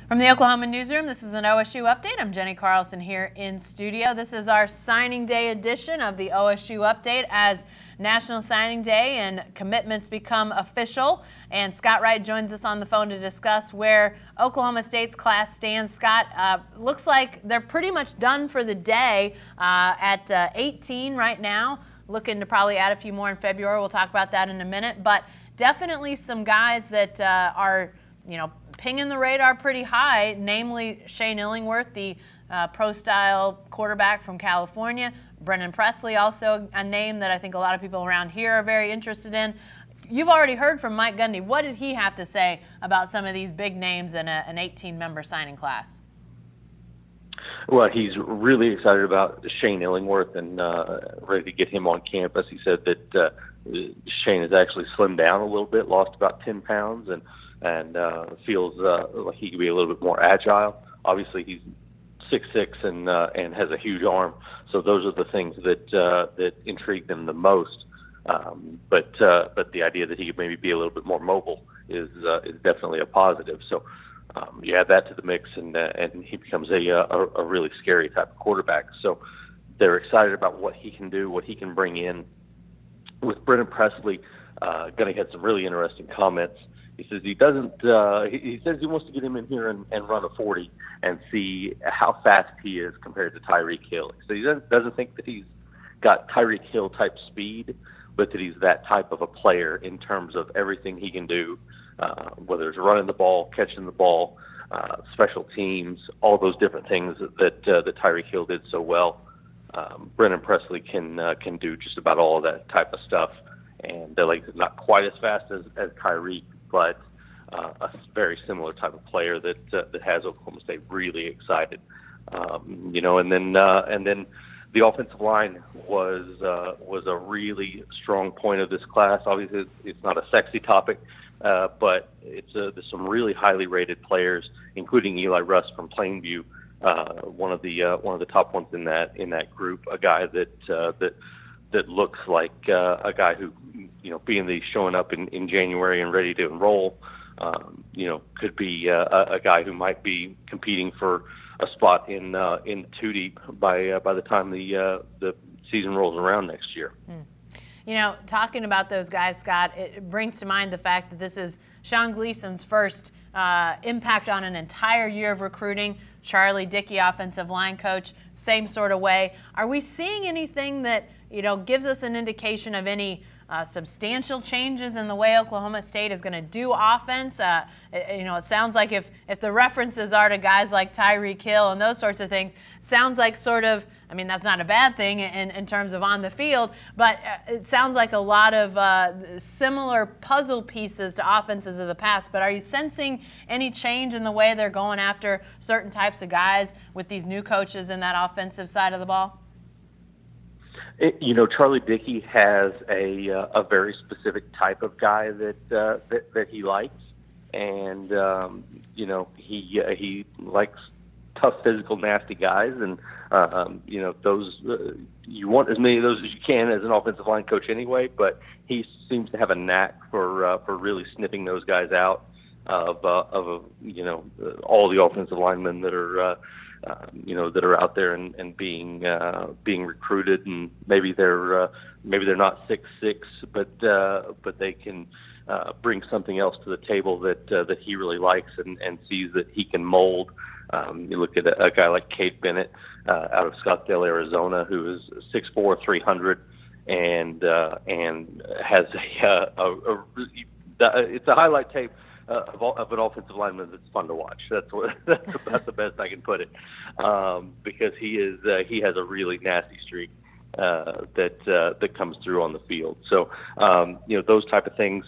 From the Oklahoman newsroom, this is an OSU update. I'm Jenny Carlson here in studio. This is our signing day edition of the OSU update as National Signing Day and commitments become official. And Scott Wright joins us on the phone to discuss where Oklahoma State's class stands. Scott, looks like they're pretty much done for the day at 18 right now. Looking to probably add a few more in February. We'll talk about that in a minute. But definitely some guys that are, pinging the radar pretty high, namely Shane Illingworth, the pro-style quarterback from California. Brennan Presley, also a name that I think a lot of people around here are very interested in. You've already heard from Mike Gundy. What did he have to say about some of these big names in an 18-member signing class? Well, he's really excited about Shane Illingworth and ready to get him on campus. He said that Shane has actually slimmed down a little bit, lost about 10 pounds, and feels like he could be a little bit more agile. Obviously, he's 6'6" and has a huge arm, so those are the things that intrigue them the most. But the idea that he could maybe be a little bit more mobile is definitely a positive. So you add that to the mix, and he becomes a really scary type of quarterback. So they're excited about what he can do, what he can bring in. With Brennan Presley, Gunny had some really interesting comments. He says he doesn't. He says he wants to get him in here and run a 40 and see how fast he is compared to Tyreek Hill. So he doesn't think that he's got Tyreek Hill type speed, but that he's that type of a player in terms of everything he can do, whether it's running the ball, catching the ball, special teams, all those different things that Tyreek Hill did so well. Brennan Presley can do just about all of that type of stuff, and not quite as fast as Tyreek, but a very similar type of player that has Oklahoma State really excited. And then the offensive line was a really strong point of this class. Obviously, it's not a sexy topic, but there's some really highly rated players, including Eli Russ from Plainview, one of the top ones in that group. A guy that looks like a guy who, being showing up in January and ready to enroll, could be a guy who might be competing for a spot in two deep by the time the season rolls around next year. Talking about those guys, Scott, it brings to mind the fact that this is Sean Gleason's first impact on an entire year of recruiting. Charlie Dickey, offensive line coach, same sort of way. Are we seeing anything that gives us an indication of any substantial changes in the way Oklahoma State is going to do offense? It sounds like if the references are to guys like Tyreek Hill and those sorts of things, sounds like that's not a bad thing in terms of on the field, but it sounds like a lot of similar puzzle pieces to offenses of the past. But are you sensing any change in the way they're going after certain types of guys with these new coaches in that offensive side of the ball? Charlie Dickey has a very specific type of guy that he likes, and he likes tough, physical, nasty guys, and those you want as many of those as you can as an offensive line coach anyway. But he seems to have a knack for really sniffing those guys out of all the offensive linemen that are out there and being recruited, and maybe they're not 6'6", but they can bring something else to the table that he really likes and sees that he can mold. You look at a guy like Bennett out of Scottsdale, Arizona, who is 6'4", 300, and has it's a highlight tape of an offensive lineman that's fun to watch. That's about the best I can put it, because he has a really nasty streak that comes through on the field. So those type of things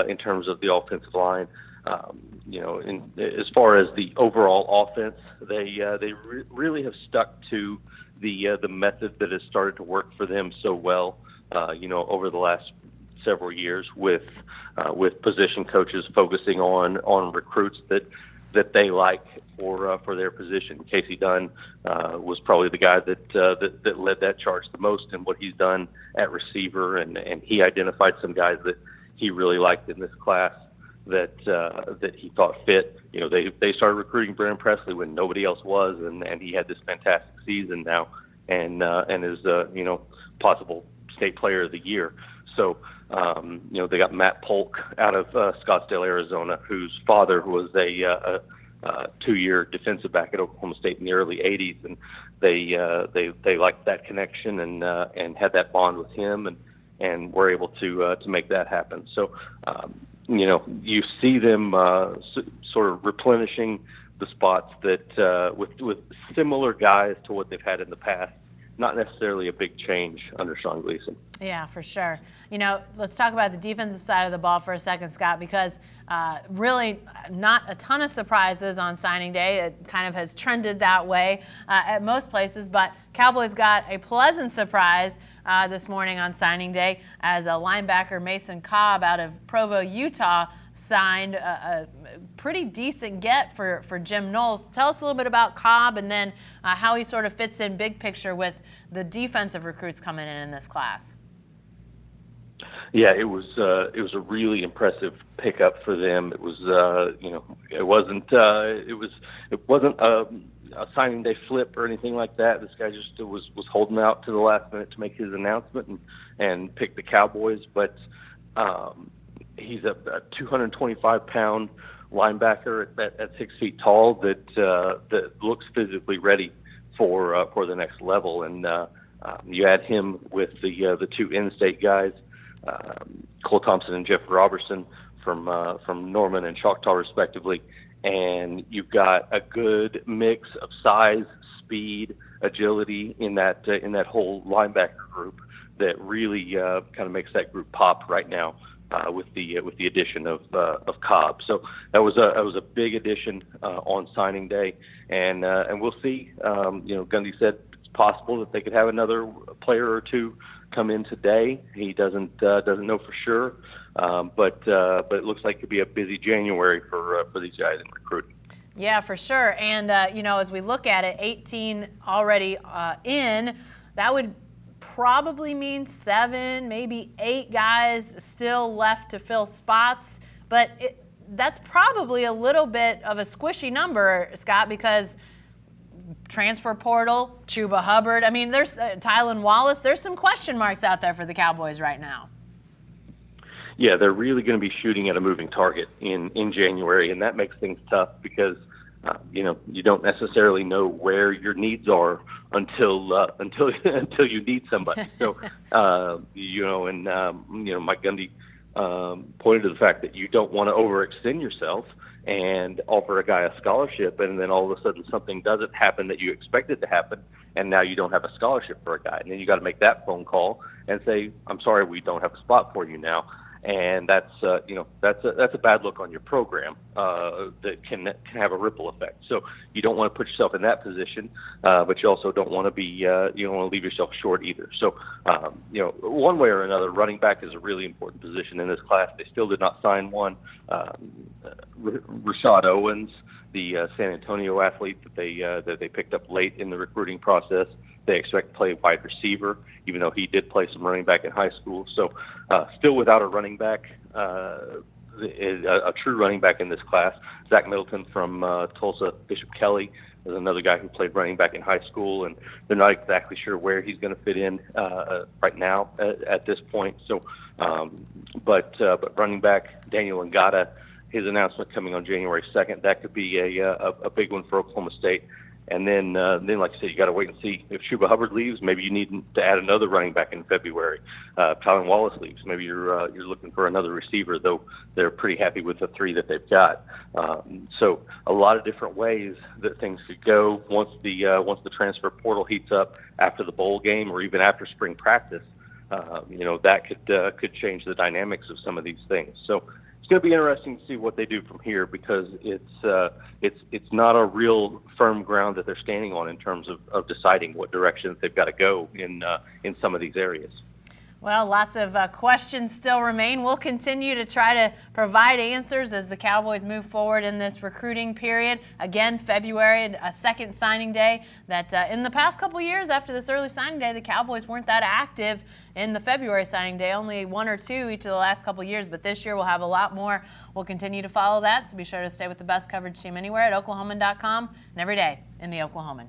in terms of the offensive line. As far as the overall offense, they really have stuck to the method that has started to work for them so well. Over the last several years with position coaches focusing on recruits that they like for their position. Casey Dunn was probably the guy that led that charge the most in what he's done at receiver, and he identified some guys that he really liked in this class. that he thought fit. They started recruiting Presley when nobody else was, and he had this fantastic season now, and is possible state player of the year. So they got Matt Pulk out of Scottsdale, Arizona, whose father was a 2-year defensive back at Oklahoma State in the early '80s, and they liked that connection and had that bond with him, and were able to make that happen. So you see them sort of replenishing the spots that with similar guys to what they've had in the past. Not necessarily a big change under Sean Gleason. Yeah, for sure. Let's talk about the defensive side of the ball for a second, Scott, because really not a ton of surprises on signing day. It kind of has trended that way at most places, but Cowboys got a pleasant surprise this morning on signing day as a linebacker, Mason Cobb, out of Provo, Utah, signed a pretty decent get for Jim Knowles. Tell us a little bit about Cobb and then how he sort of fits in big picture with the defensive recruits coming in this class. Yeah, it was a really impressive pickup for them. It was it wasn't a signing day flip or anything like that. This guy just was holding out to the last minute to make his announcement and pick the Cowboys, but he's a 225-pound linebacker at 6 feet tall that looks physically ready for the next level. And you add him with the two in-state guys, Cole Thompson and Jeff Robertson from Norman and Choctaw respectively, and you've got a good mix of size, speed, agility in that whole linebacker group that really kind of makes that group pop right now. With the addition of Cobb, so that was a big addition on signing day, and we'll see. Gundy said it's possible that they could have another player or two come in today. He doesn't know for sure, but it looks like it could be a busy January for these guys in recruiting. Yeah, for sure. And as we look at it, 18 already in, that would probably means 7, maybe 8 guys still left to fill spots, but that's probably a little bit of a squishy number, Scott, because transfer portal, Chuba Hubbard, there's Tylan Wallace, there's some question marks out there for the Cowboys right now. Yeah, they're really going to be shooting at a moving target in January, and that makes things tough because you don't necessarily know where your needs are until you need somebody. So Mike Gundy pointed to the fact that you don't want to overextend yourself and offer a guy a scholarship, and then all of a sudden something doesn't happen that you expected to happen, and now you don't have a scholarship for a guy, and then you got to make that phone call and say, "I'm sorry, we don't have a spot for you now." And that's a bad look on your program that can have a ripple effect. So you don't want to put yourself in that position, but you also don't want to be you don't want to leave yourself short either. So one way or another, running back is a really important position in this class. They still did not sign one. Rashad Owens, the San Antonio athlete that they picked up late in the recruiting process, they expect to play wide receiver, even though he did play some running back in high school. So still without a running back, a true running back in this class. Zack Middleton from Tulsa, Bishop Kelly, is another guy who played running back in high school, and they're not exactly sure where he's going to fit in right now at this point. So, but running back Daniel Ngata, his announcement coming on January 2nd, that could be a big one for Oklahoma State. And then, like I said, you got to wait and see if Chuba Hubbard leaves. Maybe you need to add another running back in February. Tylan Wallace leaves. Maybe you're looking for another receiver, though they're pretty happy with the 3 that they've got. So a lot of different ways that things could go once the transfer portal heats up after the bowl game or even after spring practice. That could change the dynamics of some of these things. So it's going to be interesting to see what they do from here because it's not a real firm ground that they're standing on in terms of deciding what direction they've got to go in some of these areas. Well, lots of questions still remain. We'll continue to try to provide answers as the Cowboys move forward in this recruiting period. Again, February, a second signing day that in the past couple years after this early signing day, the Cowboys weren't that active in the February signing day, only 1 or 2 each of the last couple years. But this year we'll have a lot more. We'll continue to follow that, so be sure to stay with the best coverage team anywhere at Oklahoman.com and every day in the Oklahoman.